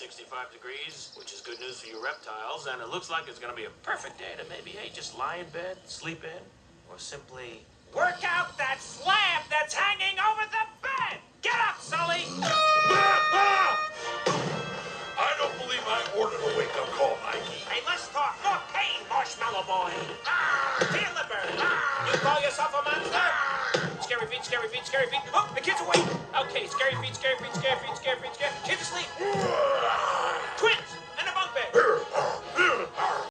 65 degrees, which is good news for you reptiles, and it looks like it's going to be a perfect day to maybe, hey, just lie in bed, sleep in, or simply work out that slab that's hanging over the bed! Get up, Sully! I don't believe I ordered a wake-up call, Mikey. Hey, let's talk more pain, Marshmallow Boy! Feel the burn! You call yourself a monster? Scary feet, scary feet, scary feet. Oh, the kid's awake! Okay, scary feet, scary feet.